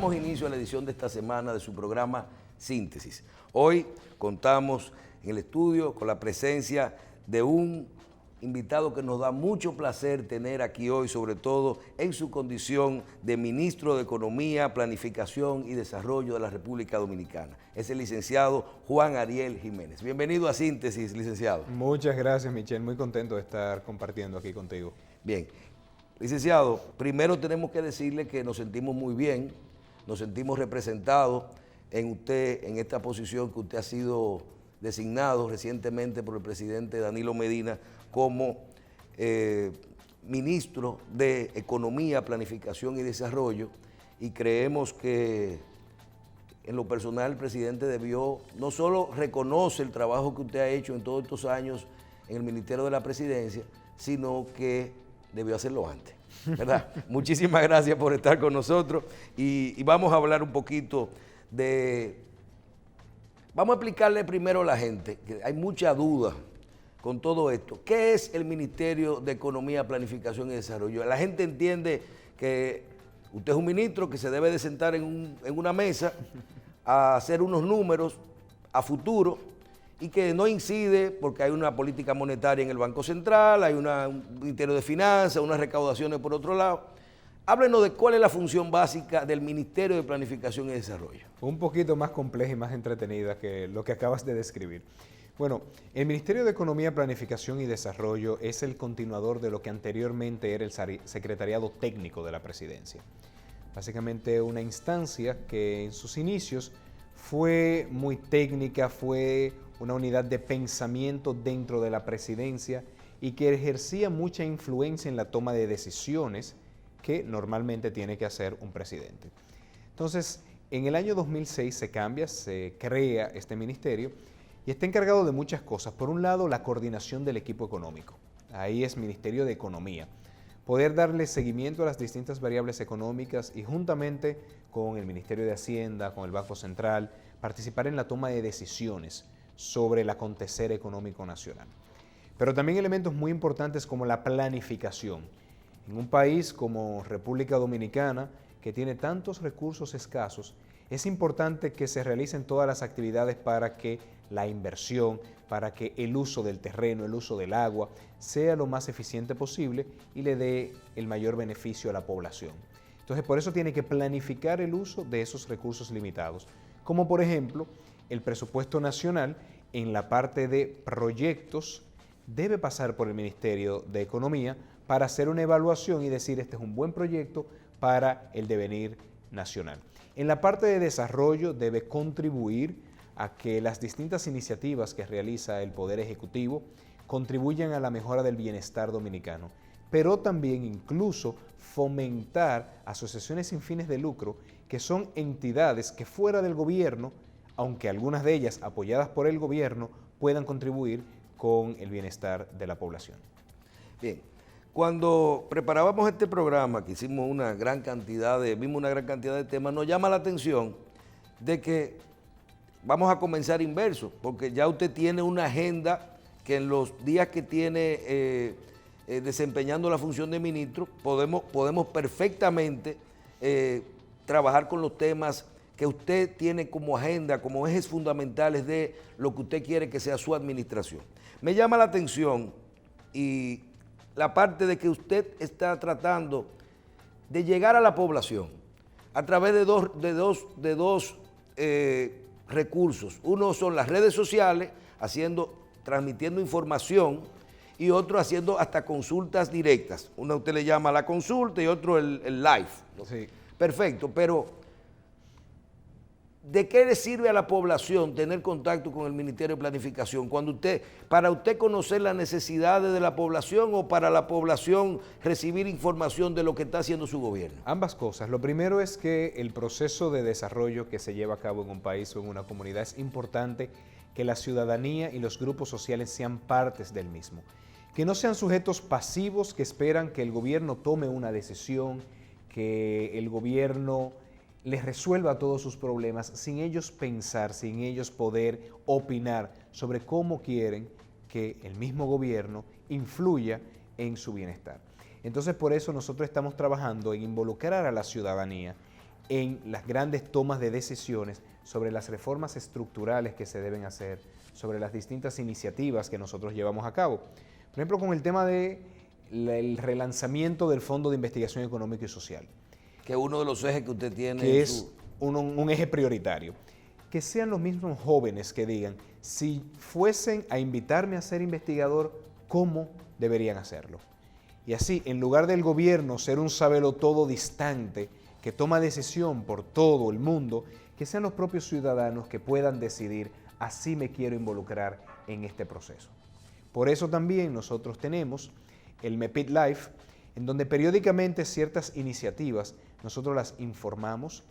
Damos inicio a la edición de esta semana de su programa Síntesis. Hoy contamos en el estudio con la presencia de un invitado que nos da mucho placer tener aquí hoy, sobre todo en su condición de ministro de Economía, Planificación y Desarrollo de la República Dominicana. Es el licenciado Juan Ariel Jiménez. Bienvenido a Síntesis, licenciado. Muchas gracias, Michelle. Muy contento de estar compartiendo aquí contigo. Bien. Licenciado, primero tenemos que decirle que nos sentimos muy bien, nos sentimos representados en usted, en esta posición que usted ha sido designado recientemente por el presidente Danilo Medina como ministro de Economía, Planificación y Desarrollo, y creemos que en lo personal el presidente debió, no solo reconoce el trabajo que usted ha hecho en todos estos años en el Ministerio de la Presidencia, sino que debió hacerlo antes, ¿verdad? Muchísimas gracias por estar con nosotros y vamos a hablar un poquito de... Vamos a explicarle primero a la gente, que hay mucha duda con todo esto. ¿Qué es el Ministerio de Economía, Planificación y Desarrollo? La gente entiende que usted es un ministro que se debe de sentar en una mesa a hacer unos números a futuro y que no incide porque hay una política monetaria en el Banco Central, hay un Ministerio de Finanzas, unas recaudaciones por otro lado. Háblenos de cuál es la función básica del Ministerio de Planificación y Desarrollo. Un poquito más compleja y más entretenida que lo que acabas de describir. Bueno, el Ministerio de Economía, Planificación y Desarrollo es el continuador de lo que anteriormente era el Secretariado Técnico de la Presidencia. Básicamente una instancia que en sus inicios fue muy técnica, fue una unidad de pensamiento dentro de la presidencia y que ejercía mucha influencia en la toma de decisiones que normalmente tiene que hacer un presidente. Entonces, en el año 2006 se cambia, se crea este ministerio y está encargado de muchas cosas. Por un lado, la coordinación del equipo económico. Ahí es Ministerio de Economía. Poder darle seguimiento a las distintas variables económicas y juntamente con el Ministerio de Hacienda, con el Banco Central, participar en la toma de decisiones sobre el acontecer económico nacional. Pero también elementos muy importantes como la planificación. En un país como República Dominicana, que tiene tantos recursos escasos, es importante que se realicen todas las actividades para que la inversión, para que el uso del terreno, el uso del agua, sea lo más eficiente posible y le dé el mayor beneficio a la población. Entonces, por eso tiene que planificar el uso de esos recursos limitados, como por ejemplo, el presupuesto nacional en la parte de proyectos debe pasar por el Ministerio de Economía para hacer una evaluación y decir este es un buen proyecto para el devenir nacional. En la parte de desarrollo debe contribuir a que las distintas iniciativas que realiza el Poder Ejecutivo contribuyan a la mejora del bienestar dominicano, pero también incluso fomentar asociaciones sin fines de lucro que son entidades que fuera del gobierno, aunque algunas de ellas apoyadas por el gobierno, puedan contribuir con el bienestar de la población. Bien, cuando preparábamos este programa, que hicimos vimos una gran cantidad de temas, nos llama la atención de que vamos a comenzar inverso, porque ya usted tiene una agenda que en los días que tiene desempeñando la función de ministro, podemos perfectamente trabajar con los temas que usted tiene como agenda, como ejes fundamentales de lo que usted quiere que sea su administración. Me llama la atención y la parte de que usted está tratando de llegar a la población a través de dos recursos. Uno son las redes sociales, transmitiendo información, y otro haciendo hasta consultas directas. Una usted le llama la consulta y otro el live. Sí. Perfecto, pero ¿de qué le sirve a la población tener contacto con el Ministerio de Planificación para usted conocer las necesidades de la población o para la población recibir información de lo que está haciendo su gobierno? Ambas cosas. Lo primero es que el proceso de desarrollo que se lleva a cabo en un país o en una comunidad es importante que la ciudadanía y los grupos sociales sean partes del mismo. Que no sean sujetos pasivos que esperan que el gobierno tome una decisión, que el gobierno les resuelva todos sus problemas sin ellos pensar, sin ellos poder opinar sobre cómo quieren que el mismo gobierno influya en su bienestar. Entonces, por eso nosotros estamos trabajando en involucrar a la ciudadanía en las grandes tomas de decisiones sobre las reformas estructurales que se deben hacer, sobre las distintas iniciativas que nosotros llevamos a cabo. Por ejemplo, con el tema del relanzamiento del Fondo de Investigación Económica y Social. Que es uno de los ejes que usted tiene. Que es un eje prioritario. Que sean los mismos jóvenes que digan, si fuesen a invitarme a ser investigador, ¿cómo deberían hacerlo? Y así, en lugar del gobierno ser un sabelotodo distante que toma decisión por todo el mundo, que sean los propios ciudadanos que puedan decidir, así me quiero involucrar en este proceso. Por eso también nosotros tenemos el MEPIT Live, en donde periódicamente ciertas iniciativas nosotros las informamos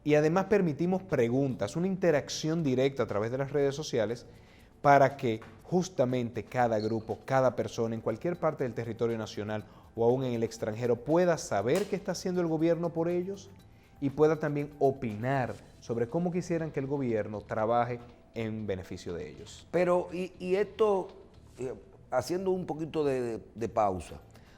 y además permitimos preguntas, una interacción directa a través de las redes sociales para que justamente cada grupo, cada persona en cualquier parte del territorio nacional o aún en el extranjero pueda saber qué está haciendo el gobierno por ellos y pueda también opinar sobre cómo quisieran que el gobierno trabaje en beneficio de ellos. Pero, y esto, haciendo un poquito de pausa,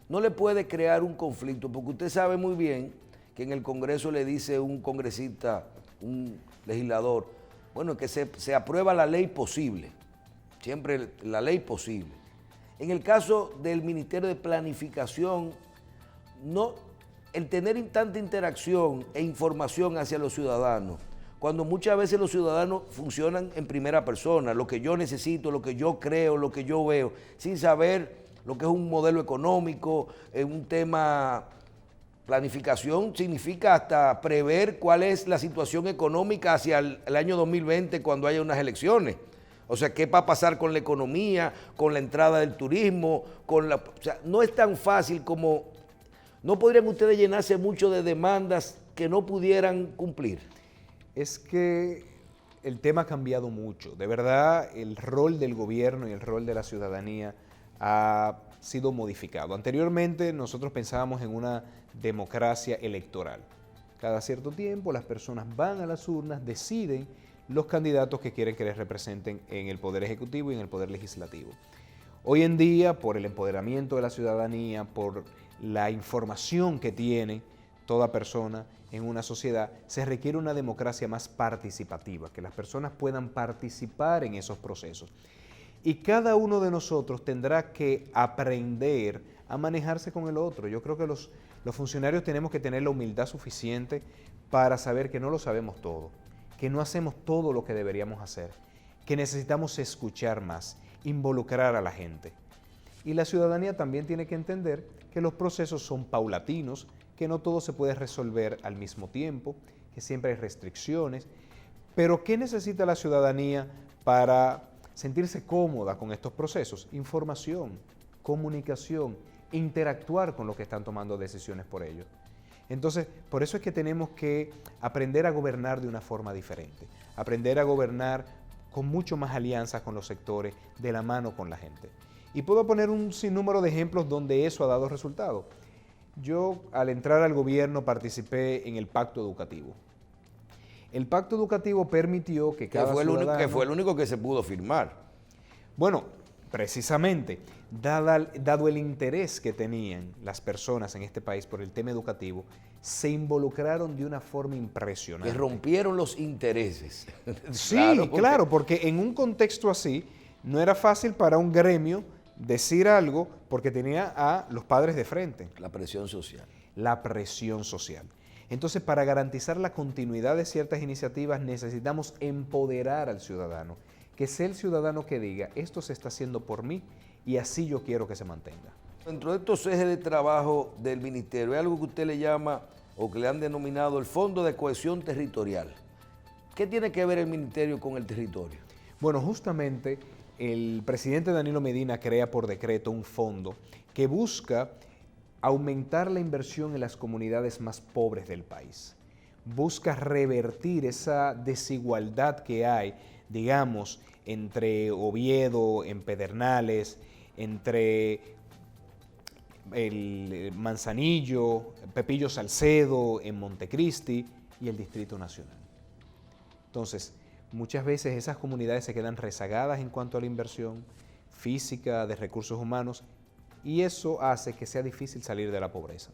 no le puede crear un conflicto, porque usted sabe muy bien que en el Congreso le dice un congresista, un legislador, bueno, que se aprueba la ley posible, siempre la ley posible. En el caso del Ministerio de Planificación, no, el tener tanta interacción e información hacia los ciudadanos, cuando muchas veces los ciudadanos funcionan en primera persona, lo que yo necesito, lo que yo creo, lo que yo veo, sin saber lo que es un modelo económico, un tema. Planificación significa hasta prever cuál es la situación económica hacia el año 2020 cuando haya unas elecciones. O sea, qué va a pasar con la economía, con la entrada del turismo, o sea, no es tan fácil como. ¿No podrían ustedes llenarse mucho de demandas que no pudieran cumplir? Es que el tema ha cambiado mucho. De verdad, el rol del gobierno y el rol de la ciudadanía ha sido modificado. Anteriormente nosotros pensábamos en una democracia electoral. Cada cierto tiempo las personas van a las urnas, deciden los candidatos que quieren que les representen en el Poder Ejecutivo y en el Poder Legislativo. Hoy en día, por el empoderamiento de la ciudadanía, por la información que tiene toda persona en una sociedad, se requiere una democracia más participativa, que las personas puedan participar en esos procesos. Y cada uno de nosotros tendrá que aprender a manejarse con el otro. Yo creo que los funcionarios tenemos que tener la humildad suficiente para saber que no lo sabemos todo, que no hacemos todo lo que deberíamos hacer, que necesitamos escuchar más, involucrar a la gente. Y la ciudadanía también tiene que entender que los procesos son paulatinos, que no todo se puede resolver al mismo tiempo, que siempre hay restricciones. Pero ¿qué necesita la ciudadanía para sentirse cómoda con estos procesos? Información, comunicación, interactuar con los que están tomando decisiones por ellos. Entonces, por eso es que tenemos que aprender a gobernar de una forma diferente, aprender a gobernar con mucho más alianzas con los sectores, de la mano con la gente. Y puedo poner un sinnúmero de ejemplos donde eso ha dado resultado. Yo, al entrar al gobierno, participé en el Pacto Educativo. El Pacto Educativo permitió que cada ciudadano... Que fue el único que se pudo firmar. Bueno, precisamente, dado el interés que tenían las personas en este país por el tema educativo, se involucraron de una forma impresionante. Que rompieron los intereses. Sí, claro, porque en un contexto así, no era fácil para un gremio decir algo porque tenía a los padres de frente. La presión social. La presión social. Entonces, para garantizar la continuidad de ciertas iniciativas, necesitamos empoderar al ciudadano, que sea el ciudadano que diga, esto se está haciendo por mí y así yo quiero que se mantenga. Dentro de estos ejes de trabajo del ministerio, hay algo que usted le llama o que le han denominado el Fondo de Cohesión Territorial. ¿Qué tiene que ver el ministerio con el territorio? Bueno, justamente el presidente Danilo Medina crea por decreto un fondo que busca aumentar la inversión en las comunidades más pobres del país. Busca revertir esa desigualdad que hay, digamos, entre Oviedo, en Pedernales, entre el Manzanillo, Pepillo Salcedo, en Montecristi y el Distrito Nacional. Entonces, muchas veces esas comunidades se quedan rezagadas en cuanto a la inversión física, de recursos humanos, y eso hace que sea difícil salir de la pobreza.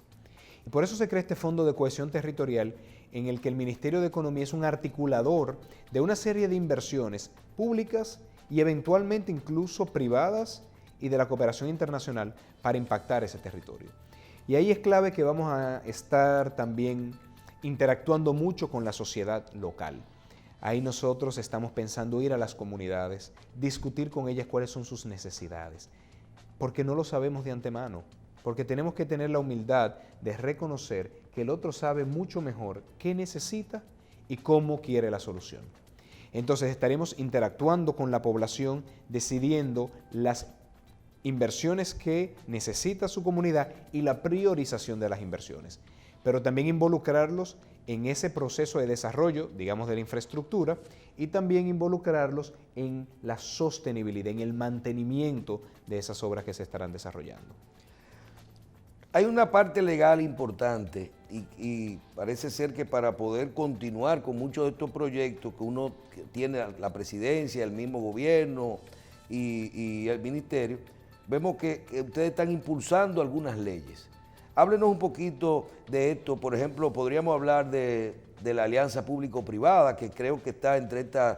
Y por eso se crea este Fondo de Cohesión Territorial en el que el Ministerio de Economía es un articulador de una serie de inversiones públicas y eventualmente incluso privadas y de la cooperación internacional para impactar ese territorio. Y ahí es clave que vamos a estar también interactuando mucho con la sociedad local. Ahí nosotros estamos pensando ir a las comunidades, discutir con ellas cuáles son sus necesidades, porque no lo sabemos de antemano, porque tenemos que tener la humildad de reconocer que el otro sabe mucho mejor qué necesita y cómo quiere la solución. Entonces estaremos interactuando con la población, decidiendo las inversiones que necesita su comunidad y la priorización de las inversiones, pero también involucrarlos en ese proceso de desarrollo, digamos, de la infraestructura, y también involucrarlos en la sostenibilidad, en el mantenimiento de esas obras que se estarán desarrollando. Hay una parte legal importante y parece ser que para poder continuar con muchos de estos proyectos que uno tiene la presidencia, el mismo gobierno y el ministerio, vemos que ustedes están impulsando algunas leyes. Háblenos un poquito de esto. Por ejemplo, podríamos hablar de la alianza público-privada, que creo que está entre estas,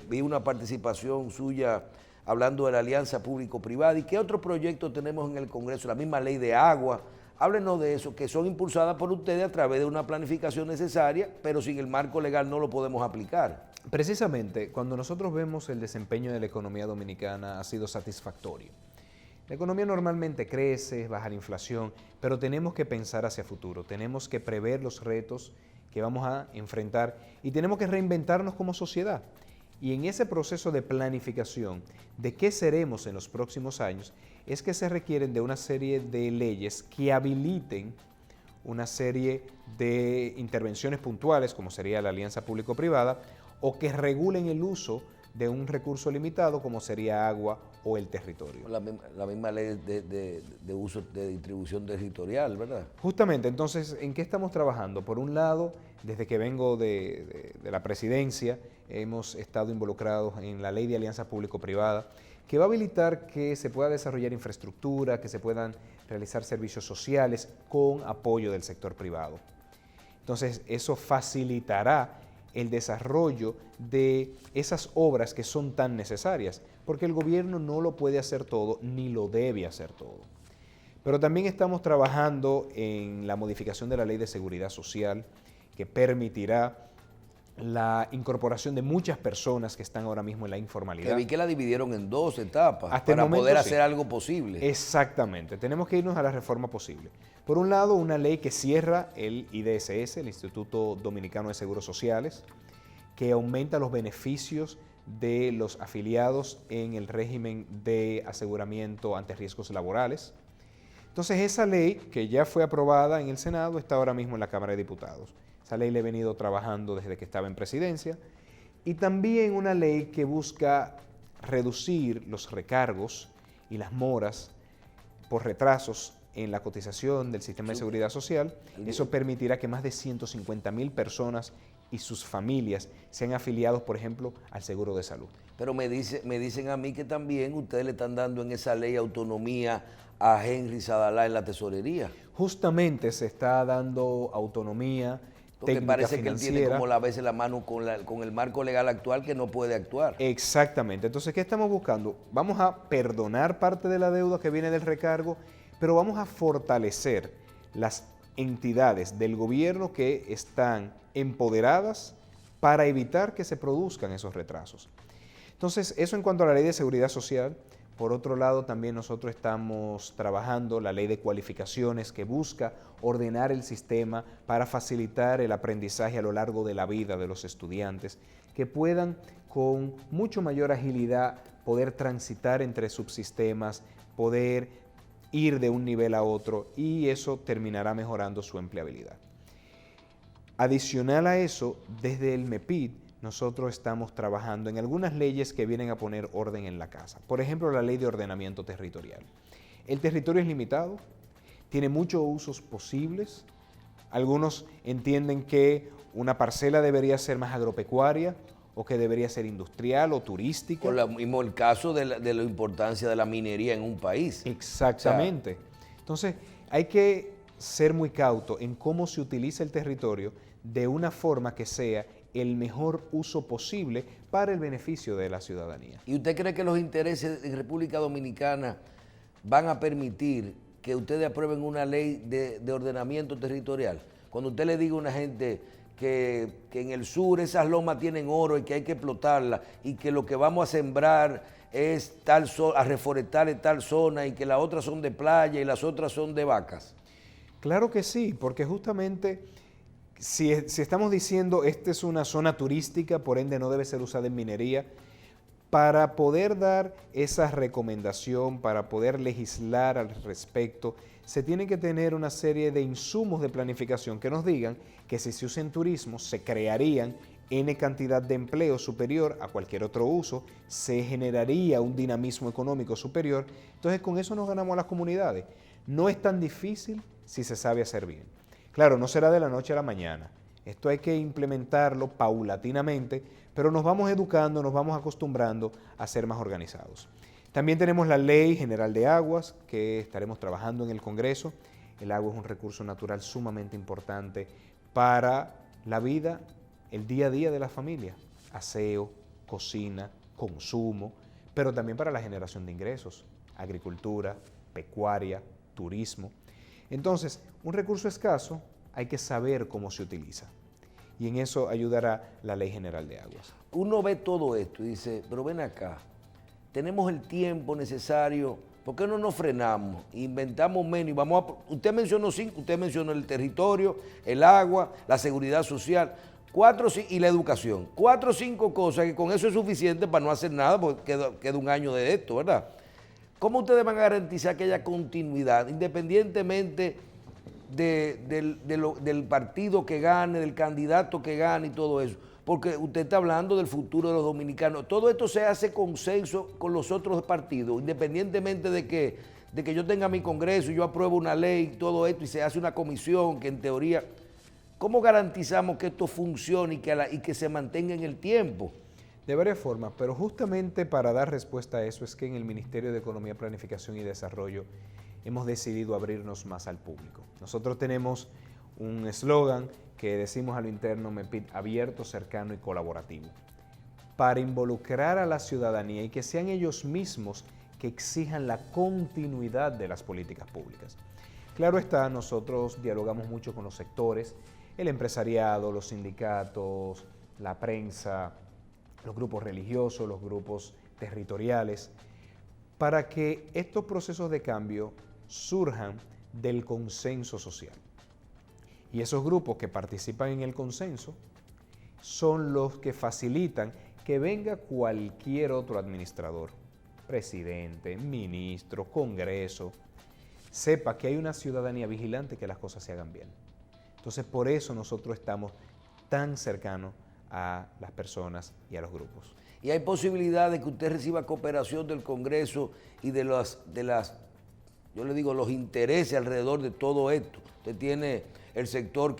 vi una participación suya hablando de la alianza público-privada. ¿Y qué otros proyectos tenemos en el Congreso? La misma ley de agua. Háblenos de eso, que son impulsadas por ustedes a través de una planificación necesaria, pero sin el marco legal no lo podemos aplicar. Precisamente, cuando nosotros vemos el desempeño de la economía dominicana ha sido satisfactorio. La economía normalmente crece, baja la inflación, pero tenemos que pensar hacia futuro, tenemos que prever los retos que vamos a enfrentar y tenemos que reinventarnos como sociedad. Y en ese proceso de planificación de qué seremos en los próximos años, es que se requieren de una serie de leyes que habiliten una serie de intervenciones puntuales, como sería la alianza público-privada, o que regulen el uso de un recurso limitado, como sería agua o el territorio. La misma ley de uso de distribución territorial, ¿verdad? Justamente, entonces, ¿en qué estamos trabajando? Por un lado, desde que vengo de la presidencia, hemos estado involucrados en la ley de alianza público-privada, que va a habilitar que se pueda desarrollar infraestructura, que se puedan realizar servicios sociales con apoyo del sector privado. Entonces, eso facilitará el desarrollo de esas obras que son tan necesarias, porque el gobierno no lo puede hacer todo, ni lo debe hacer todo. Pero también estamos trabajando en la modificación de la Ley de Seguridad Social, que permitirá la incorporación de muchas personas que están ahora mismo en la informalidad. Que vi que la dividieron en dos etapas Hasta para momento, poder sí, hacer algo posible. Exactamente, tenemos que irnos a la reforma posible. Por un lado, una ley que cierra el IDSS, el Instituto Dominicano de Seguros Sociales, que aumenta los beneficios de los afiliados en el régimen de aseguramiento ante riesgos laborales. Entonces, esa ley, que ya fue aprobada en el Senado, está ahora mismo en la Cámara de Diputados. Esa ley la he venido trabajando desde que estaba en presidencia. Y también una ley que busca reducir los recargos y las moras por retrasos en la cotización del sistema de seguridad social. Eso permitirá que más de 150,000 personas y sus familias sean afiliados, por ejemplo, al seguro de salud. Pero me dicen a mí que también ustedes le están dando en esa ley autonomía a Henry Sadalá en la tesorería. Justamente se está dando autonomía porque técnica, parece financiera. Que él tiene como la vez en la mano con el marco legal actual que no puede actuar. Exactamente. Entonces, ¿qué estamos buscando? Vamos a perdonar parte de la deuda que viene del recargo, pero vamos a fortalecer las entidades del gobierno que están empoderadas para evitar que se produzcan esos retrasos. Entonces, eso en cuanto a la Ley de Seguridad Social. Por otro lado, también nosotros estamos trabajando la Ley de Cualificaciones, que busca ordenar el sistema para facilitar el aprendizaje a lo largo de la vida de los estudiantes, que puedan con mucho mayor agilidad poder transitar entre subsistemas, poder ir de un nivel a otro, y eso terminará mejorando su empleabilidad. Adicional a eso, desde el MEPID, nosotros estamos trabajando en algunas leyes que vienen a poner orden en la casa. Por ejemplo, la Ley de Ordenamiento Territorial. El territorio es limitado, tiene muchos usos posibles. Algunos entienden que una parcela debería ser más agropecuaria o que debería ser industrial o turística. Por mismo el caso de la importancia de la minería en un país. Exactamente. Entonces, hay que ser muy cauto en cómo se utiliza el territorio de una forma que sea el mejor uso posible para el beneficio de la ciudadanía. ¿Y usted cree que los intereses en República Dominicana van a permitir que ustedes aprueben una ley de ordenamiento territorial? Cuando usted le diga a una gente que en el sur esas lomas tienen oro y que hay que explotarlas y que lo que vamos a sembrar es a reforestar en tal zona y que las otras son de playa y las otras son de vacas. Claro que sí, porque justamente si estamos diciendo esta es una zona turística, por ende no debe ser usada en minería, para poder dar esa recomendación, para poder legislar al respecto, se tiene que tener una serie de insumos de planificación que nos digan que si se usa en turismo se crearían N cantidad de empleo superior a cualquier otro uso, se generaría un dinamismo económico superior, entonces con eso nos ganamos a las comunidades. No es tan difícil si se sabe hacer bien. Claro, no será de la noche a la mañana, esto hay que implementarlo paulatinamente, pero nos vamos educando, nos vamos acostumbrando a ser más organizados. También tenemos la Ley General de Aguas, que estaremos trabajando en el Congreso. El agua es un recurso natural sumamente importante para la vida, el día a día de la familia. Aseo, cocina, consumo, pero también para la generación de ingresos, agricultura, pecuaria, turismo. Entonces, un recurso escaso hay que saber cómo se utiliza. Y en eso ayudará la Ley General de Aguas. Uno ve todo esto y dice, pero ven acá, tenemos el tiempo necesario, ¿por qué no nos frenamos? Inventamos menos y vamos a... Usted mencionó el territorio, el agua, la seguridad social, y la educación. 4 o 5 cosas que con eso es suficiente para no hacer nada, porque queda un año de esto, ¿verdad? ¿Cómo ustedes van a garantizar que haya continuidad, independientemente del partido que gane, del candidato que gane y todo eso? Porque usted está hablando del futuro de los dominicanos. Todo esto se hace consenso con los otros partidos, independientemente de que yo tenga mi congreso y yo apruebo una ley y todo esto y se hace una comisión que en teoría... ¿Cómo garantizamos que esto funcione y que se mantenga en el tiempo? De varias formas, pero justamente para dar respuesta a eso es que en el Ministerio de Economía, Planificación y Desarrollo hemos decidido abrirnos más al público. Nosotros tenemos un eslogan que decimos a lo interno, MEPID, abierto, cercano y colaborativo, para involucrar a la ciudadanía y que sean ellos mismos que exijan la continuidad de las políticas públicas. Claro está, nosotros dialogamos mucho con los sectores, el empresariado, los sindicatos, la prensa, los grupos religiosos, los grupos territoriales, para que estos procesos de cambio surjan del consenso social. Y esos grupos que participan en el consenso son los que facilitan que venga cualquier otro administrador, presidente, ministro, congreso, sepa que hay una ciudadanía vigilante que las cosas se hagan bien. Entonces, por eso nosotros estamos tan cercanos a las personas y a los grupos. ¿Y hay posibilidad de que usted reciba cooperación del Congreso y de yo le digo, los intereses alrededor de todo esto? Usted tiene el sector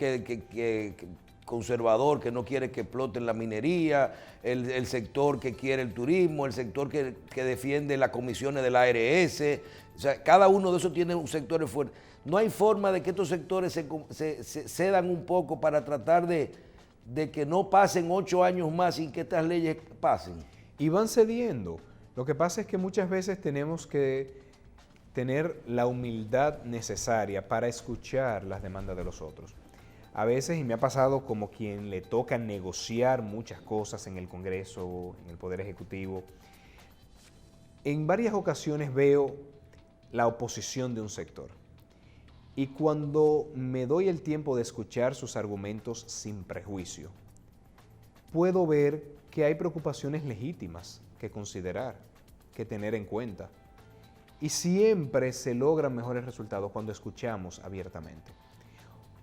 conservador que no quiere que exploten la minería, el sector que quiere el turismo, el sector que defiende las comisiones de la ARS. O sea, cada uno de esos tiene un sector fuerte. No hay forma de que estos sectores se cedan un poco para tratar de que no pasen 8 años más sin que estas leyes pasen. Y van cediendo. Lo que pasa es que muchas veces tenemos que tener la humildad necesaria para escuchar las demandas de los otros. A veces, y me ha pasado como quien le toca negociar muchas cosas en el Congreso, en el Poder Ejecutivo, en varias ocasiones veo la oposición de un sector. Y cuando me doy el tiempo de escuchar sus argumentos sin prejuicio, puedo ver que hay preocupaciones legítimas que considerar, que tener en cuenta. Y siempre se logran mejores resultados cuando escuchamos abiertamente.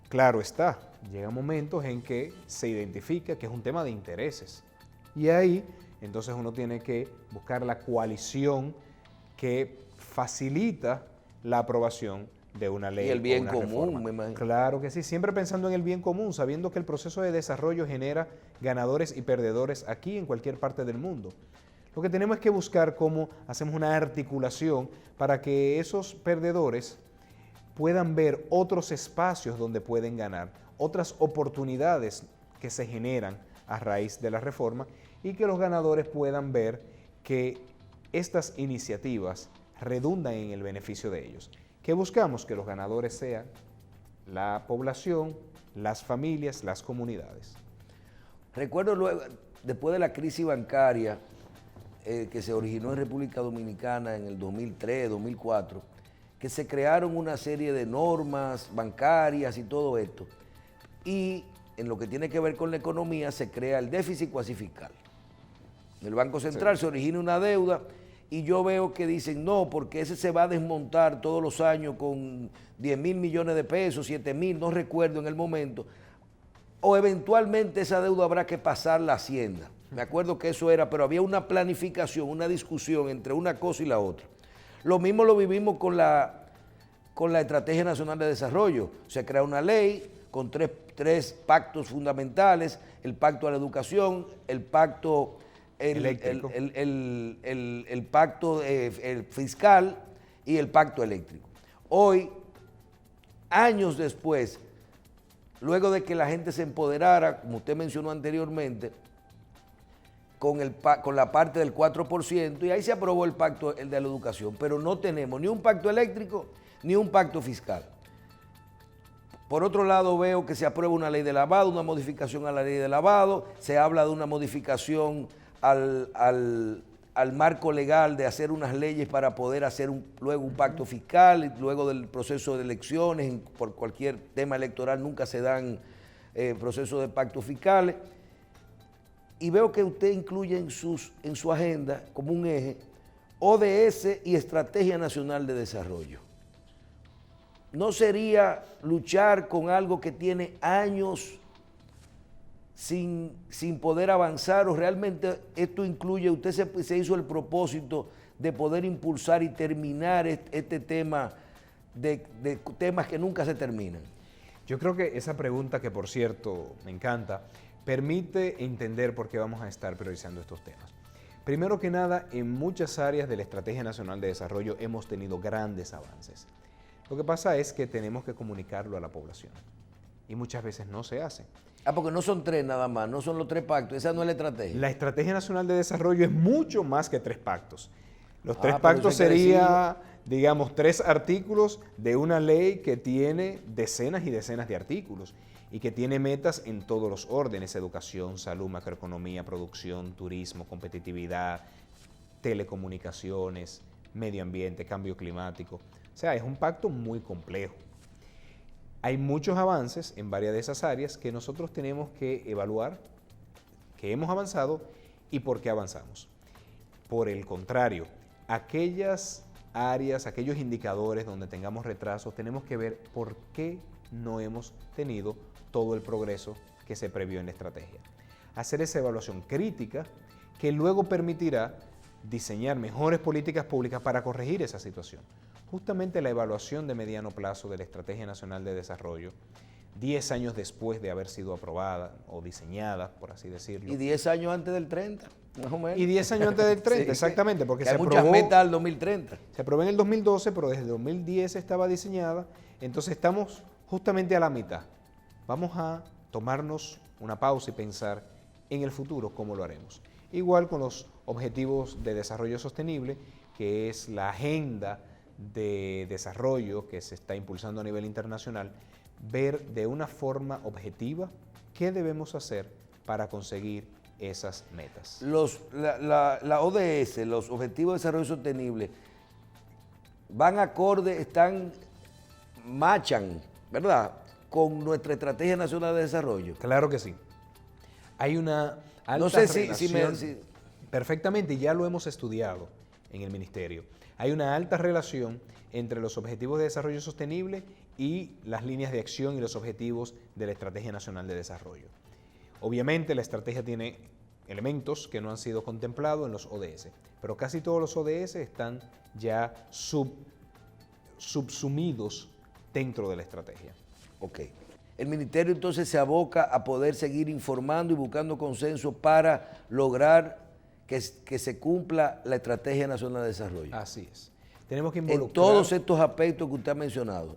Claro está, llegan momentos en que se identifica que es un tema de intereses. Y ahí, entonces uno tiene que buscar la coalición que facilita la aprobación de una ley. Y el bien común, reforma. me imagino. Claro que sí, siempre pensando en el bien común, sabiendo que el proceso de desarrollo genera ganadores y perdedores aquí en cualquier parte del mundo. Lo que tenemos es que buscar cómo hacemos una articulación para que esos perdedores puedan ver otros espacios donde pueden ganar, otras oportunidades que se generan a raíz de la reforma y que los ganadores puedan ver que estas iniciativas redundan en el beneficio de ellos. ¿Qué buscamos? Que los ganadores sean la población, las familias, las comunidades. Recuerdo luego, después de la crisis bancaria que se originó en República Dominicana en el 2003, 2004, que se crearon una serie de normas bancarias y todo esto. Y en lo que tiene que ver con la economía se crea el déficit cuasi fiscal. En el Banco Central se origina una deuda y yo veo que dicen no, porque ese se va a desmontar todos los años con 10.000 millones de pesos, 7.000, no recuerdo en el momento, o eventualmente esa deuda habrá que pasar la Hacienda. Me acuerdo que eso era, pero había una planificación, una discusión entre una cosa y la otra. Lo mismo lo vivimos con la Estrategia Nacional de Desarrollo. Se crea una ley con tres pactos fundamentales: el pacto a la educación, el pacto el pacto fiscal y el pacto eléctrico. Hoy, años después, luego de que la gente se empoderara, como usted mencionó anteriormente, con la parte del 4%, y ahí se aprobó el pacto de la educación, pero no tenemos ni un pacto eléctrico ni un pacto fiscal. Por otro lado, veo que se aprueba una ley de lavado, una modificación a la ley de lavado, se habla de una modificación al marco legal de hacer unas leyes para poder hacer luego un pacto fiscal, y luego del proceso de elecciones, por cualquier tema electoral nunca se dan procesos de pactos fiscales. Y veo que usted incluye en su agenda como un eje ODS y Estrategia Nacional de Desarrollo. ¿No sería luchar con algo que tiene años sin poder avanzar, o realmente esto incluye, usted se hizo el propósito de poder impulsar y terminar este tema de temas que nunca se terminan? Yo creo que esa pregunta, que por cierto me encanta, permite entender por qué vamos a estar priorizando estos temas. Primero que nada, en muchas áreas de la Estrategia Nacional de Desarrollo hemos tenido grandes avances. Lo que pasa es que tenemos que comunicarlo a la población y muchas veces no se hace. Porque no son 3 nada más, no son los 3 pactos, esa no es la estrategia. La Estrategia Nacional de Desarrollo es mucho más que 3 pactos. Los 3 pactos serían, digamos, 3 artículos de una ley que tiene decenas y decenas de artículos y que tiene metas en todos los órdenes: educación, salud, macroeconomía, producción, turismo, competitividad, telecomunicaciones, medio ambiente, cambio climático. O sea, es un pacto muy complejo. Hay muchos avances en varias de esas áreas que nosotros tenemos que evaluar, que hemos avanzado y por qué avanzamos. Por el contrario, aquellas áreas, aquellos indicadores donde tengamos retrasos, tenemos que ver por qué no hemos tenido todo el progreso que se previó en la estrategia. Hacer esa evaluación crítica que luego permitirá diseñar mejores políticas públicas para corregir esa situación. Justamente la evaluación de mediano plazo de la Estrategia Nacional de Desarrollo, 10 años después de haber sido aprobada o diseñada, por así decirlo. Y 10 años antes del 30, más o menos. Y 10 años antes del 30, sí, exactamente, porque hay muchas metas al 2030. Se aprobó en el 2012, pero desde el 2010 estaba diseñada, entonces estamos justamente a la mitad. Vamos a tomarnos una pausa y pensar en el futuro cómo lo haremos. Igual con los Objetivos de Desarrollo Sostenible, que es la agenda de desarrollo que se está impulsando a nivel internacional, ver de una forma objetiva qué debemos hacer para conseguir esas metas. La ODS, los Objetivos de Desarrollo Sostenible, van acorde, machan, ¿verdad?, con nuestra Estrategia Nacional de Desarrollo. Claro que sí. Hay una alta relación, perfectamente, ya lo hemos estudiado en el Ministerio. Hay una alta relación entre los Objetivos de Desarrollo Sostenible y las líneas de acción y los objetivos de la Estrategia Nacional de Desarrollo. Obviamente la estrategia tiene elementos que no han sido contemplados en los ODS, pero casi todos los ODS están ya subsumidos dentro de la estrategia. Ok. El Ministerio entonces se aboca a poder seguir informando y buscando consenso para lograr que se cumpla la Estrategia Nacional de Desarrollo. Así es. Tenemos que involucrar en todos estos aspectos que usted ha mencionado.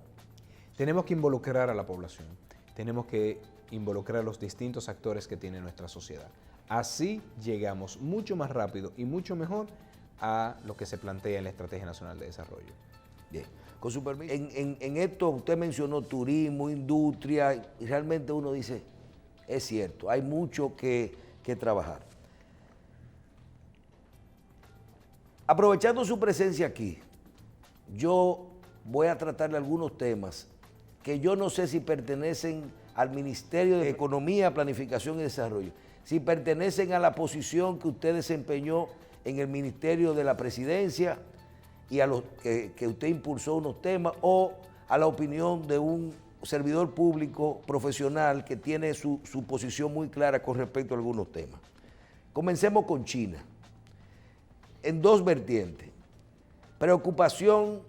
Tenemos que involucrar a la población, tenemos que involucrar a los distintos actores que tiene nuestra sociedad. Así llegamos mucho más rápido y mucho mejor a lo que se plantea en la Estrategia Nacional de Desarrollo. Bien, con su permiso. En esto usted mencionó turismo, industria, y realmente uno dice, es cierto, hay mucho que trabajar. Aprovechando su presencia aquí, yo voy a tratarle algunos temas que yo no sé si pertenecen al Ministerio de Economía, Planificación y Desarrollo, si pertenecen a la posición que usted desempeñó en el Ministerio de la Presidencia y a los que usted impulsó unos temas, o a la opinión de un servidor público profesional que tiene su posición muy clara con respecto a algunos temas. Comencemos con China, en dos vertientes. Preocupación,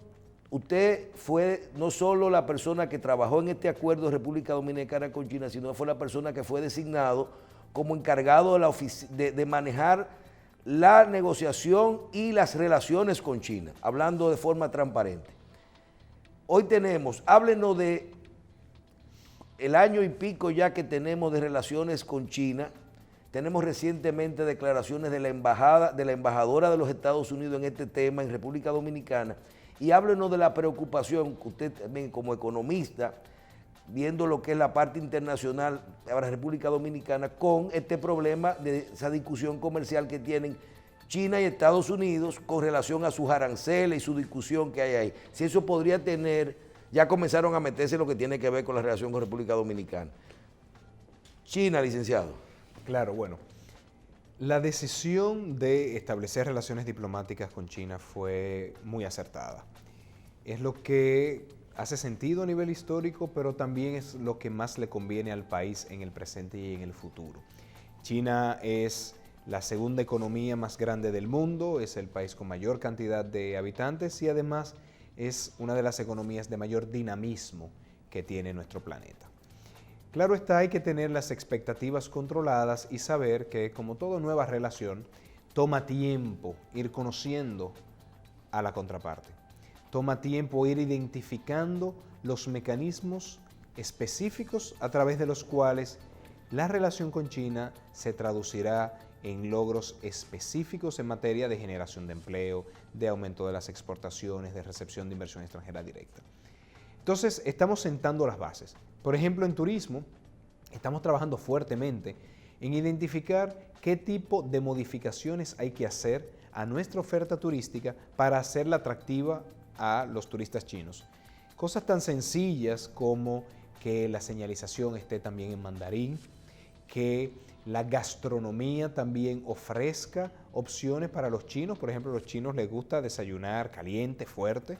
usted fue no solo la persona que trabajó en este acuerdo de República Dominicana con China, sino fue la persona que fue designado como encargado de manejar la negociación y las relaciones con China, hablando de forma transparente. Hoy tenemos, háblenos de el año y pico ya que tenemos de relaciones con China. Tenemos recientemente declaraciones de la embajadora de los Estados Unidos en este tema en República Dominicana, y háblenos de la preocupación que usted también como economista, viendo lo que es la parte internacional de la República Dominicana con este problema de esa discusión comercial que tienen China y Estados Unidos con relación a sus aranceles y su discusión que hay ahí. Si eso podría tener, ya comenzaron a meterse en lo que tiene que ver con la relación con República Dominicana. China, licenciado. Claro, bueno, la decisión de establecer relaciones diplomáticas con China fue muy acertada. Es lo que hace sentido a nivel histórico, pero también es lo que más le conviene al país en el presente y en el futuro. China es la segunda economía más grande del mundo, es el país con mayor cantidad de habitantes y además es una de las economías de mayor dinamismo que tiene nuestro planeta. Claro está, hay que tener las expectativas controladas y saber que, como toda nueva relación, toma tiempo ir conociendo a la contraparte. Toma tiempo ir identificando los mecanismos específicos a través de los cuales la relación con China se traducirá en logros específicos en materia de generación de empleo, de aumento de las exportaciones, de recepción de inversión extranjera directa. Entonces, estamos sentando las bases. Por ejemplo, en turismo, estamos trabajando fuertemente en identificar qué tipo de modificaciones hay que hacer a nuestra oferta turística para hacerla atractiva a los turistas chinos. Cosas tan sencillas como que la señalización esté también en mandarín, que la gastronomía también ofrezca opciones para los chinos. Por ejemplo, a los chinos les gusta desayunar caliente, fuerte.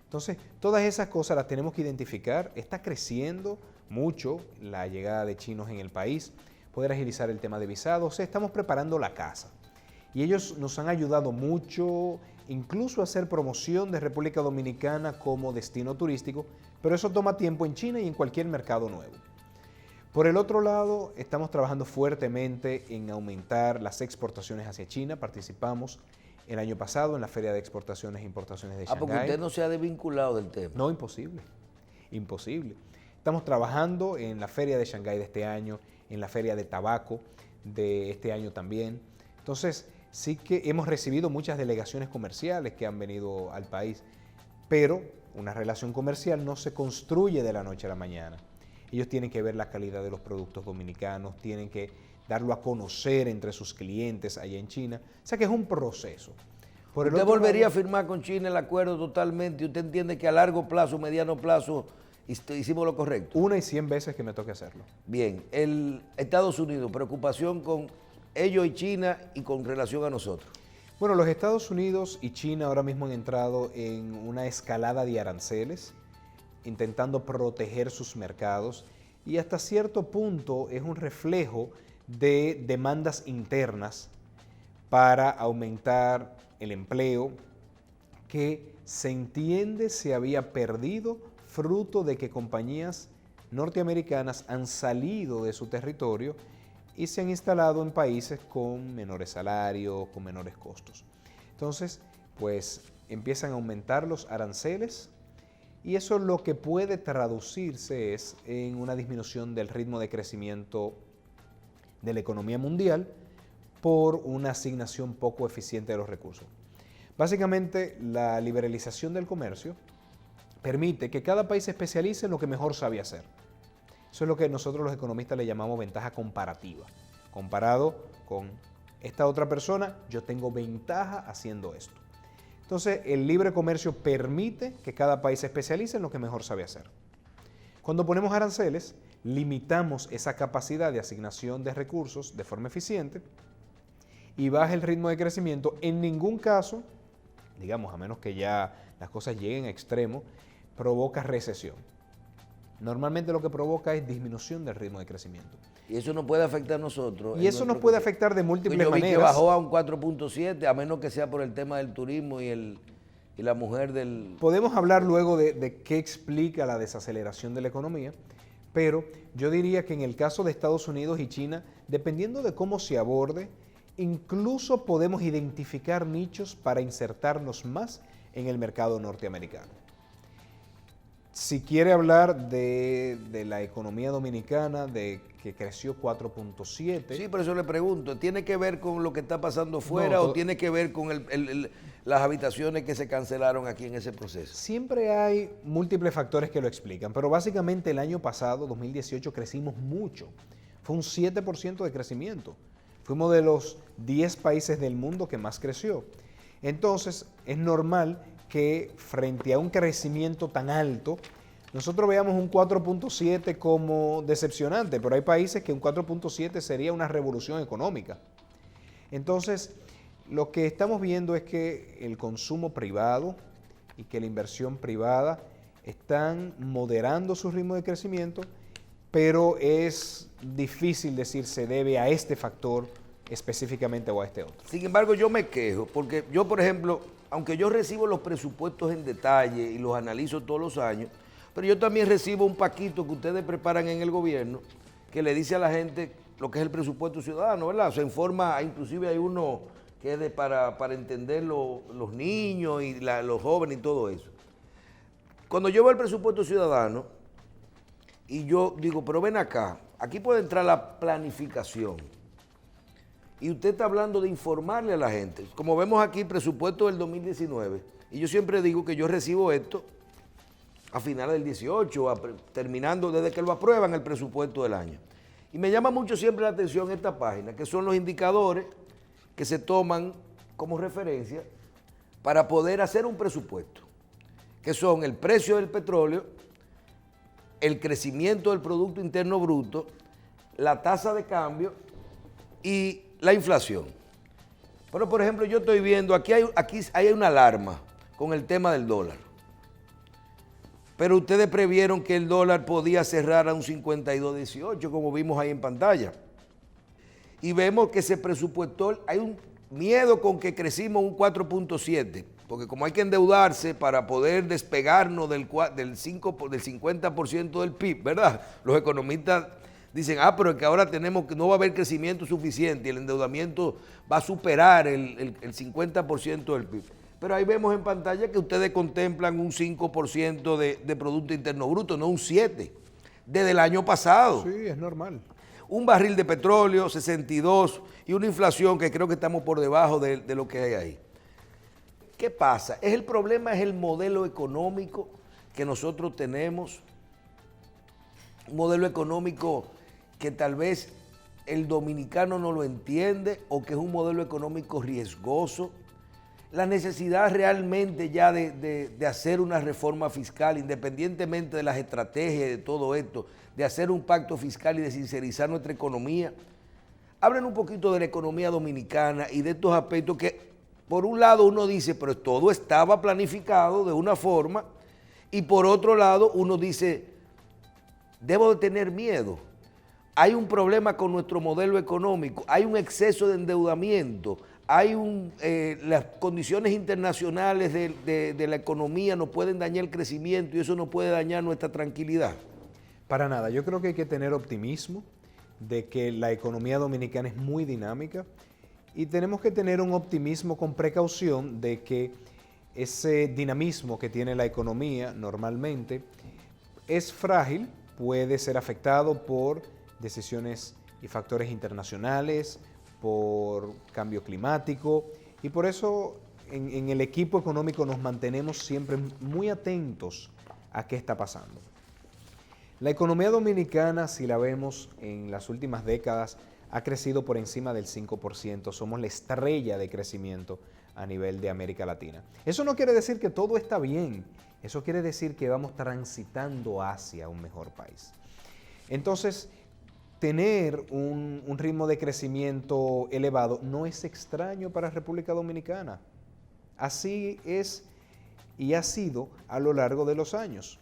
Entonces, todas esas cosas las tenemos que identificar. Está creciendo mucho la llegada de chinos en el país, poder agilizar el tema de visados. O sea, estamos preparando la casa. Y ellos nos han ayudado mucho, incluso a hacer promoción de República Dominicana como destino turístico, pero eso toma tiempo en China y en cualquier mercado nuevo. Por el otro lado, estamos trabajando fuertemente en aumentar las exportaciones hacia China. Participamos el año pasado en la Feria de Exportaciones e Importaciones de Shanghái. Porque usted no se ha desvinculado del tema. No, imposible, imposible. Estamos trabajando en la Feria de Shanghái de este año, en la Feria de Tabaco de este año también. Entonces, sí que hemos recibido muchas delegaciones comerciales que han venido al país, pero una relación comercial no se construye de la noche a la mañana. Ellos tienen que ver la calidad de los productos dominicanos, tienen que darlo a conocer entre sus clientes allá en China. O sea que es un proceso. ¿Usted volvería a firmar con China el acuerdo totalmente? ¿Usted entiende que a largo plazo, mediano plazo, hicimos lo correcto? 1 y 100 veces que me toque hacerlo. Bien, el Estados Unidos, preocupación con ellos y China y con relación a nosotros. Bueno, los Estados Unidos y China ahora mismo han entrado en una escalada de aranceles, intentando proteger sus mercados, y hasta cierto punto es un reflejo de demandas internas para aumentar el empleo que se entiende se había perdido fruto de que compañías norteamericanas han salido de su territorio y se han instalado en países con menores salarios, con menores costos. Entonces, pues empiezan a aumentar los aranceles Y eso lo que puede traducirse es en una disminución del ritmo de crecimiento de la economía mundial por una asignación poco eficiente de los recursos. Básicamente, la liberalización del comercio permite que cada país se especialice en lo que mejor sabe hacer. Eso es lo que nosotros los economistas le llamamos ventaja comparativa. Comparado con esta otra persona, yo tengo ventaja haciendo esto. Entonces, el libre comercio permite que cada país se especialice en lo que mejor sabe hacer. Cuando ponemos aranceles, limitamos esa capacidad de asignación de recursos de forma eficiente y baja el ritmo de crecimiento. En ningún caso, digamos, a menos que ya las cosas lleguen a extremo, provoca recesión. Normalmente lo que provoca es disminución del ritmo de crecimiento. Y eso no puede afectar a nosotros. Y eso nos puede afectar de múltiples maneras. Yo vi que bajó a un 4.7, a menos que sea por el tema del turismo y la mujer del... Podemos hablar luego de qué explica la desaceleración de la economía, pero yo diría que en el caso de Estados Unidos y China, dependiendo de cómo se aborde, incluso podemos identificar nichos para insertarnos más en el mercado norteamericano. Si quiere hablar de la economía dominicana, de que creció 4.7. Sí, por eso le pregunto, ¿tiene que ver con lo que está pasando fuera o tiene que ver con las habitaciones que se cancelaron aquí en ese proceso? Siempre hay múltiples factores que lo explican, pero básicamente el año pasado, 2018, crecimos mucho. Fue un 7% de crecimiento. Fuimos de los 10 países del mundo que más creció. Entonces, es normal que frente a un crecimiento tan alto, nosotros veamos un 4.7 como decepcionante, pero hay países que un 4.7 sería una revolución económica. Entonces, lo que estamos viendo es que el consumo privado y que la inversión privada están moderando su ritmo de crecimiento, pero es difícil decir se debe a este factor específicamente o a este otro. Sin embargo, yo me quejo, porque yo, por ejemplo, aunque yo recibo los presupuestos en detalle y los analizo todos los años, pero yo también recibo un paquito que ustedes preparan en el gobierno que le dice a la gente lo que es el presupuesto ciudadano, ¿verdad? Se informa, inclusive hay uno que es para entender los niños y los jóvenes y todo eso. Cuando yo veo el presupuesto ciudadano y yo digo, pero ven acá, aquí puede entrar la planificación. Y usted está hablando de informarle a la gente. Como vemos aquí, presupuesto del 2019. Y yo siempre digo que yo recibo esto a finales del 18, terminando desde que lo aprueban el presupuesto del año. Y me llama mucho siempre la atención esta página, que son los indicadores que se toman como referencia para poder hacer un presupuesto, que son el precio del petróleo, el crecimiento del Producto Interno Bruto, la tasa de cambio y la inflación. Pero, por ejemplo, yo estoy viendo, aquí hay una alarma con el tema del dólar. Pero ustedes previeron que el dólar podía cerrar a un 52.18, como vimos ahí en pantalla. Y vemos que se presupuestó, hay un miedo con que crecimos un 4.7, porque como hay que endeudarse para poder despegarnos del 50% del PIB, ¿verdad? Los economistas dicen, pero es que ahora no va a haber crecimiento suficiente y el endeudamiento va a superar el 50% del PIB. Pero ahí vemos en pantalla que ustedes contemplan un 5% de Producto Interno Bruto, no un 7%, desde el año pasado. Sí, es normal. Un barril de petróleo, 62, y una inflación que creo que estamos por debajo de lo que hay ahí. ¿Qué pasa? El problema es el modelo económico que nosotros tenemos, un modelo económico que tal vez el dominicano no lo entiende o que es un modelo económico riesgoso. La necesidad realmente ya de hacer una reforma fiscal, independientemente de las estrategias de todo esto, de hacer un pacto fiscal y de sincerizar nuestra economía. Hablen un poquito de la economía dominicana y de estos aspectos que, por un lado, uno dice, pero todo estaba planificado de una forma, y por otro lado, uno dice, debo de tener miedo. Hay un problema con nuestro modelo económico, hay un exceso de endeudamiento, hay las condiciones internacionales de la economía nos pueden dañar el crecimiento y eso nos puede dañar nuestra tranquilidad. Para nada, yo creo que hay que tener optimismo de que la economía dominicana es muy dinámica y tenemos que tener un optimismo con precaución de que ese dinamismo que tiene la economía normalmente es frágil, puede ser afectado por decisiones y factores internacionales, por cambio climático, y por eso en el equipo económico nos mantenemos siempre muy atentos a qué está pasando. La economía dominicana, si la vemos en las últimas décadas, ha crecido por encima del 5%. Somos la estrella de crecimiento a nivel de América Latina. Eso no quiere decir que todo está bien. Eso quiere decir que vamos transitando hacia un mejor país. Entonces, tener un ritmo de crecimiento elevado no es extraño para República Dominicana. Así es y ha sido a lo largo de los años.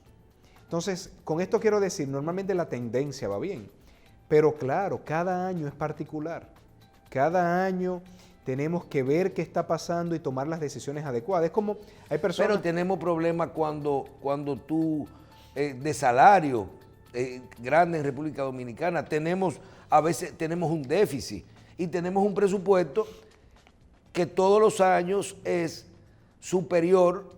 Entonces, con esto quiero decir, normalmente la tendencia va bien, pero claro, cada año es particular. Cada año tenemos que ver qué está pasando y tomar las decisiones adecuadas. Es como hay personas... Pero tenemos problemas cuando tú, de salario grande en República Dominicana, a veces tenemos un déficit y tenemos un presupuesto que todos los años es superior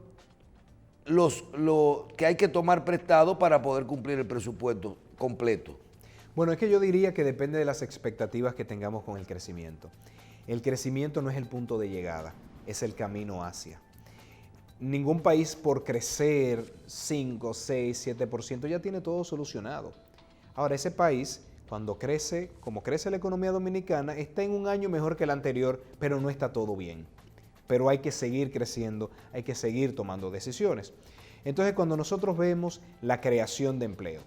lo que hay que tomar prestado para poder cumplir el presupuesto completo. Bueno, es que yo diría que depende de las expectativas que tengamos con el crecimiento. El crecimiento no es el punto de llegada, es el camino hacia. Ningún país por crecer 5, 6, 7% ya tiene todo solucionado. Ahora, ese país, cuando crece, como crece la economía dominicana, está en un año mejor que el anterior, pero no está todo bien. Pero hay que seguir creciendo, hay que seguir tomando decisiones. Entonces, cuando nosotros vemos la creación de empleo,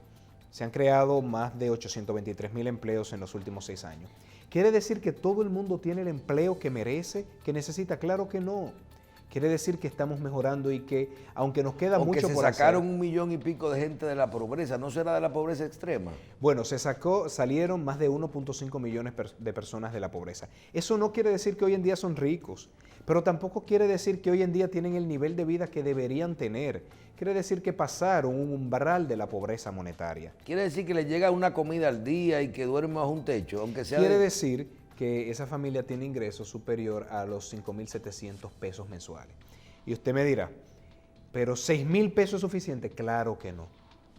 se han creado más de 823,000 empleos en los últimos 6 años. ¿Quiere decir que todo el mundo tiene el empleo que merece, que necesita? Claro que no. Quiere decir que estamos mejorando y que, aunque nos queda mucho por hacer... Aunque se sacaron 1 millón y pico de gente de la pobreza, ¿no será de la pobreza extrema? Bueno, salieron más de 1.5 millones de personas de la pobreza. Eso no quiere decir que hoy en día son ricos, pero tampoco quiere decir que hoy en día tienen el nivel de vida que deberían tener. Quiere decir que pasaron un umbral de la pobreza monetaria. Quiere decir que le llega una comida al día y que duerme bajo un techo, aunque sea... Quiere decir que esa familia tiene ingresos superior a los 5,700 pesos mensuales. Y usted me dirá, ¿pero 6,000 pesos es suficiente? Claro que no.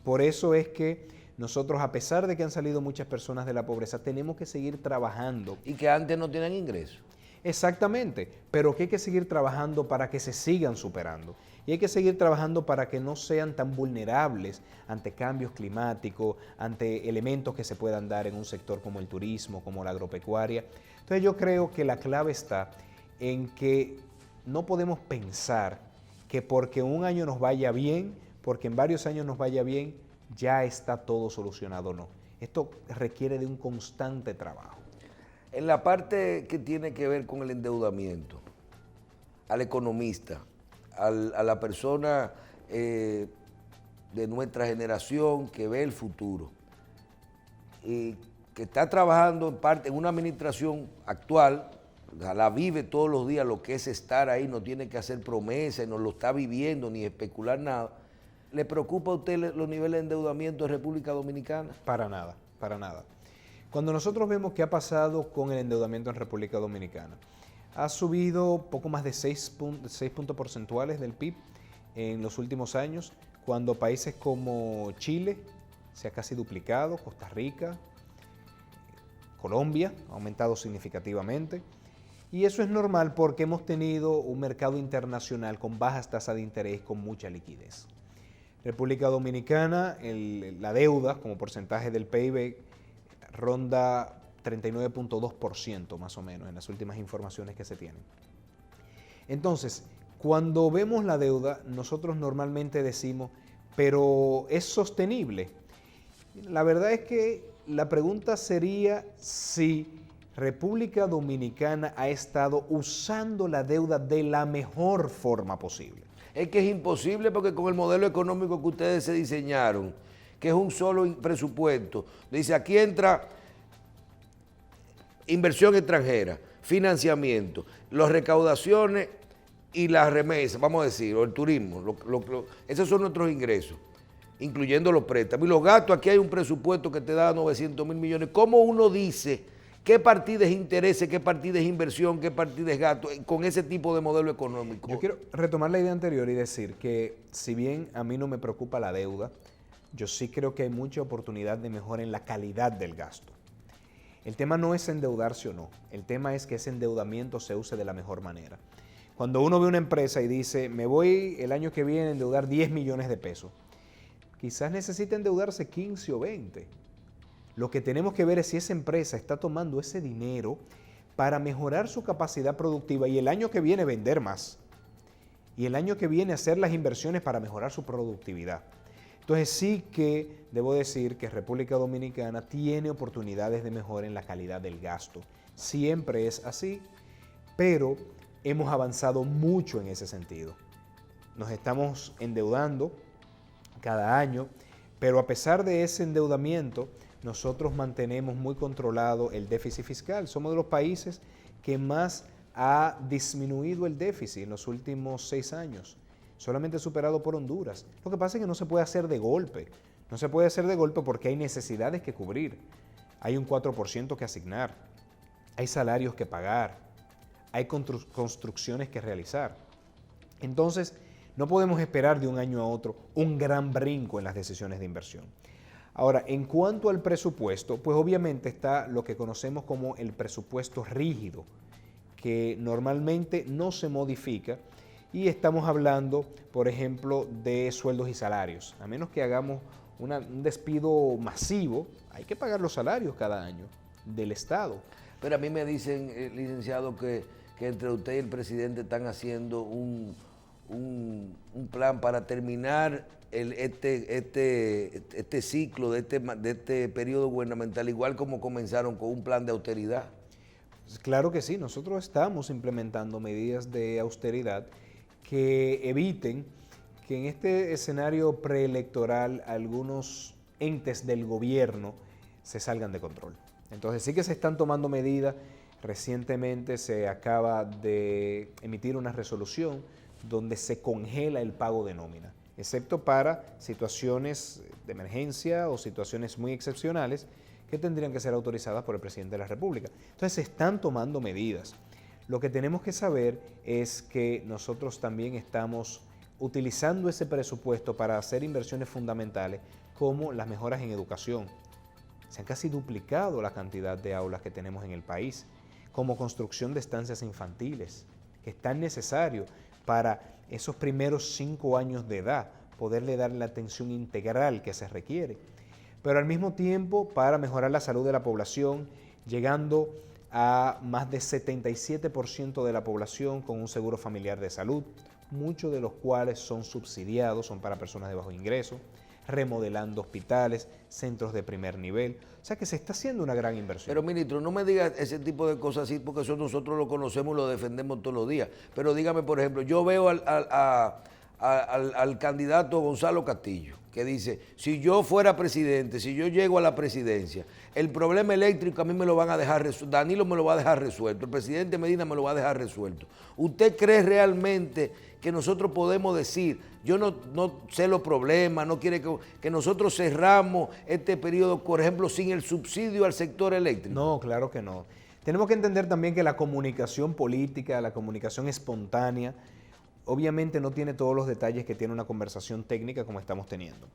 Por eso es que nosotros, a pesar de que han salido muchas personas de la pobreza, tenemos que seguir trabajando. Y que antes no tienen ingresos. Exactamente, pero que hay que seguir trabajando para que se sigan superando. Y hay que seguir trabajando para que no sean tan vulnerables ante cambios climáticos, ante elementos que se puedan dar en un sector como el turismo, como la agropecuaria. Entonces yo creo que la clave está en que no podemos pensar que porque un año nos vaya bien, porque en varios años nos vaya bien, ya está todo solucionado. No, esto requiere de un constante trabajo. En la parte que tiene que ver con el endeudamiento, al economista, a la persona de nuestra generación que ve el futuro y que está trabajando en una administración actual, la vive todos los días, lo que es estar ahí, no tiene que hacer promesas, no lo está viviendo ni especular nada. ¿Le preocupa a usted los niveles de endeudamiento de República Dominicana? Para nada, para nada. Cuando nosotros vemos qué ha pasado con el endeudamiento en República Dominicana, ha subido poco más de 6 puntos porcentuales del PIB en los últimos años, cuando países como Chile se ha casi duplicado, Costa Rica, Colombia ha aumentado significativamente. Y eso es normal porque hemos tenido un mercado internacional con bajas tasas de interés, con mucha liquidez. República Dominicana, la deuda como porcentaje del PIB ronda 39.2% más o menos en las últimas informaciones que se tienen. Entonces, cuando vemos la deuda, nosotros normalmente decimos, pero ¿es sostenible? La verdad es que la pregunta sería si República Dominicana ha estado usando la deuda de la mejor forma posible. Es que es imposible porque con el modelo económico que ustedes se diseñaron, que es un solo presupuesto, dice aquí entra inversión extranjera, financiamiento, las recaudaciones y las remesas, vamos a decir, o el turismo, esos son nuestros ingresos, incluyendo los préstamos. Y los gastos, aquí hay un presupuesto que te da 900,000 millones. ¿Cómo uno dice ¿Qué partida es interés, qué partida es inversión, qué partida es gasto con ese tipo de modelo económico? Yo quiero retomar la idea anterior y decir que si bien a mí no me preocupa la deuda, yo sí creo que hay mucha oportunidad de mejora en la calidad del gasto. El tema no es endeudarse o no, el tema es que ese endeudamiento se use de la mejor manera. Cuando uno ve una empresa y dice, me voy el año que viene a endeudar 10 millones de pesos, quizás necesite endeudarse 15 o 20. Lo que tenemos que ver es si esa empresa está tomando ese dinero para mejorar su capacidad productiva y el año que viene vender más. Y el año que viene hacer las inversiones para mejorar su productividad. Entonces sí que debo decir que República Dominicana tiene oportunidades de mejora en la calidad del gasto. Siempre es así, pero hemos avanzado mucho en ese sentido. Nos estamos endeudando cada año, pero a pesar de ese endeudamiento, nosotros mantenemos muy controlado el déficit fiscal. Somos de los países que más ha disminuido el déficit en los últimos 6 años, solamente superado por Honduras. Lo que pasa es que no se puede hacer de golpe. No se puede hacer de golpe porque hay necesidades que cubrir. Hay un 4% que asignar. Hay salarios que pagar. Hay construcciones que realizar. Entonces, no podemos esperar de un año a otro un gran brinco en las decisiones de inversión. Ahora, en cuanto al presupuesto, pues obviamente está lo que conocemos como el presupuesto rígido, que normalmente no se modifica y estamos hablando, por ejemplo, de sueldos y salarios. A menos que hagamos un despido masivo, hay que pagar los salarios cada año del Estado. Pero a mí me dicen, licenciado, que entre usted y el presidente están haciendo un plan para terminar este ciclo de este periodo gubernamental, igual como comenzaron con un plan de austeridad. Claro que sí, nosotros estamos implementando medidas de austeridad que eviten que en este escenario preelectoral algunos entes del gobierno se salgan de control. Entonces sí que se están tomando medidas. Recientemente se acaba de emitir una resolución donde se congela el pago de nómina, excepto para situaciones de emergencia o situaciones muy excepcionales que tendrían que ser autorizadas por el presidente de la República. Entonces se están tomando medidas. Lo que tenemos que saber es que nosotros también estamos utilizando ese presupuesto para hacer inversiones fundamentales como las mejoras en educación. Se han casi duplicado la cantidad de aulas que tenemos en el país, como construcción de estancias infantiles, que es tan necesario para esos primeros 5 años de edad, poderle dar la atención integral que se requiere. Pero al mismo tiempo para mejorar la salud de la población, llegando a más de 77% de la población con un seguro familiar de salud, muchos de los cuales son subsidiados, son para personas de bajo ingreso, remodelando hospitales, centros de primer nivel. O sea que se está haciendo una gran inversión. Pero ministro, no me diga ese tipo de cosas así, porque eso nosotros lo conocemos y lo defendemos todos los días. Pero dígame, por ejemplo, yo veo al candidato Gonzalo Castillo, que dice, si yo fuera presidente, si yo llego a la presidencia, el problema eléctrico a mí me lo van a dejar resuelto, Danilo me lo va a dejar resuelto, el presidente Medina me lo va a dejar resuelto. ¿Usted cree realmente que nosotros podemos decir, yo no sé los problemas, no quiere que nosotros cerramos este periodo, por ejemplo, sin el subsidio al sector eléctrico? No, claro que no. Tenemos que entender también que la comunicación política, la comunicación espontánea, obviamente no tiene todos los detalles que tiene una conversación técnica como estamos teniendo.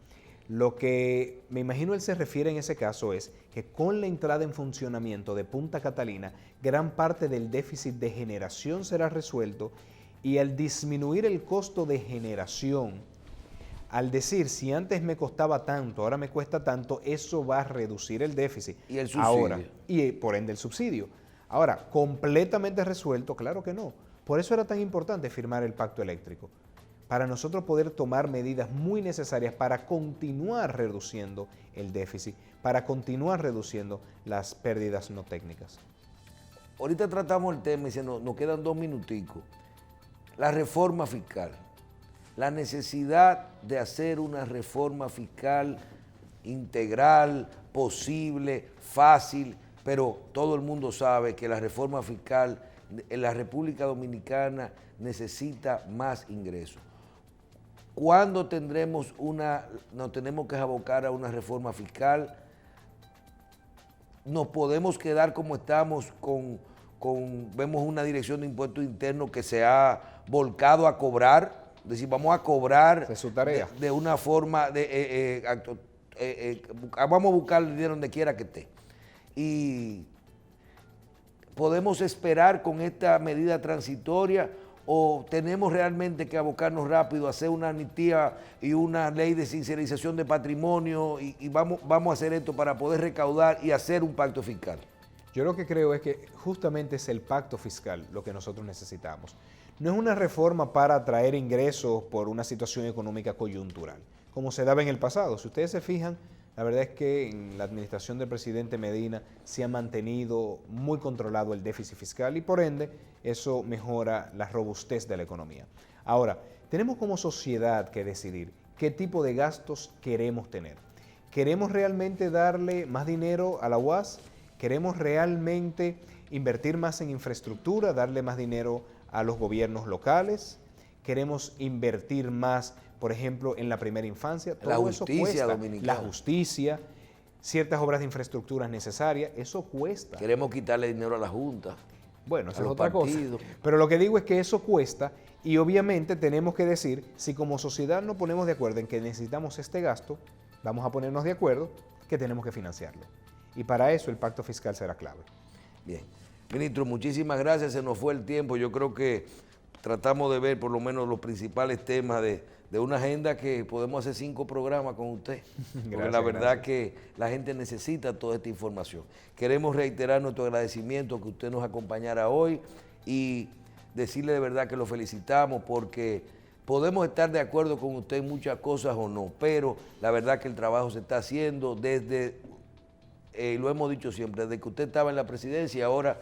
Lo que me imagino él se refiere en ese caso es que con la entrada en funcionamiento de Punta Catalina, gran parte del déficit de generación será resuelto y al disminuir el costo de generación, al decir si antes me costaba tanto, ahora me cuesta tanto, eso va a reducir el déficit. ¿Y el subsidio? Ahora, y por ende el subsidio. Ahora, ¿completamente resuelto? Claro que no. Por eso era tan importante firmar el pacto eléctrico, para nosotros poder tomar medidas muy necesarias para continuar reduciendo el déficit, para continuar reduciendo las pérdidas no técnicas. Ahorita tratamos el tema y nos quedan 2 minuticos. La reforma fiscal, la necesidad de hacer una reforma fiscal integral, posible, fácil, pero todo el mundo sabe que la reforma fiscal en la República Dominicana necesita más ingresos. ¿Cuándo nos tenemos que abocar a una reforma fiscal nos podemos quedar como estamos vemos una dirección de impuestos internos que se ha volcado a cobrar, es decir, vamos a cobrar es su tarea. de una forma, vamos a buscar el dinero donde quiera que esté. Y podemos esperar con esta medida transitoria o tenemos realmente que abocarnos rápido a hacer una amnistía y una ley de sincerización de patrimonio y vamos a hacer esto para poder recaudar y hacer un pacto fiscal. Yo lo que creo es que justamente es el pacto fiscal lo que nosotros necesitamos. No es una reforma para traer ingresos por una situación económica coyuntural, como se daba en el pasado. Si ustedes se fijan, la verdad es que en la administración del presidente Medina se ha mantenido muy controlado el déficit fiscal y por ende eso mejora la robustez de la economía. Ahora, tenemos como sociedad que decidir qué tipo de gastos queremos tener. ¿Queremos realmente darle más dinero a la UAS? ¿Queremos realmente invertir más en infraestructura, darle más dinero a los gobiernos locales? ¿Queremos invertir más, por ejemplo, en la primera infancia? Todo la justicia eso cuesta. dominicana. La justicia, ciertas obras de infraestructura necesarias, eso cuesta. Queremos quitarle dinero a la Junta. Bueno, eso a es los otra partidos. cosa. Pero lo que digo es que eso cuesta y obviamente tenemos que decir, si como sociedad nos ponemos de acuerdo en que necesitamos este gasto, vamos a ponernos de acuerdo que tenemos que financiarlo. Y para eso el pacto fiscal será clave. Bien. Ministro, muchísimas gracias. Se nos fue el tiempo. Yo creo que tratamos de ver por lo menos los principales temas de una agenda que podemos hacer 5 programas con usted. Porque la verdad que la gente necesita toda esta información. Queremos reiterar nuestro agradecimiento que usted nos acompañara hoy y decirle de verdad que lo felicitamos porque podemos estar de acuerdo con usted en muchas cosas o no, pero la verdad que el trabajo se está haciendo desde... lo hemos dicho siempre, desde que usted estaba en la presidencia y ahora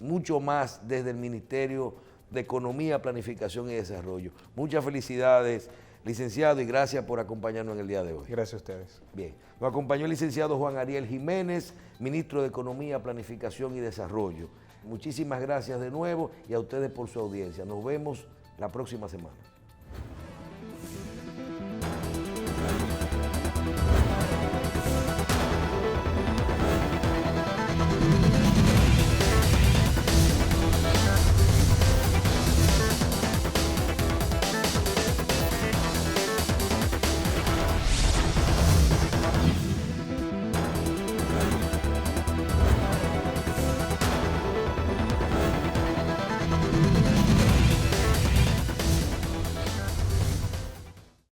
mucho más desde el Ministerio de Economía, Planificación y Desarrollo. Muchas felicidades, licenciado, y gracias por acompañarnos en el día de hoy. Gracias a ustedes. Bien, nos acompañó el licenciado Juan Ariel Jiménez, Ministro de Economía, Planificación y Desarrollo. Muchísimas gracias de nuevo y a ustedes por su audiencia. Nos vemos la próxima semana.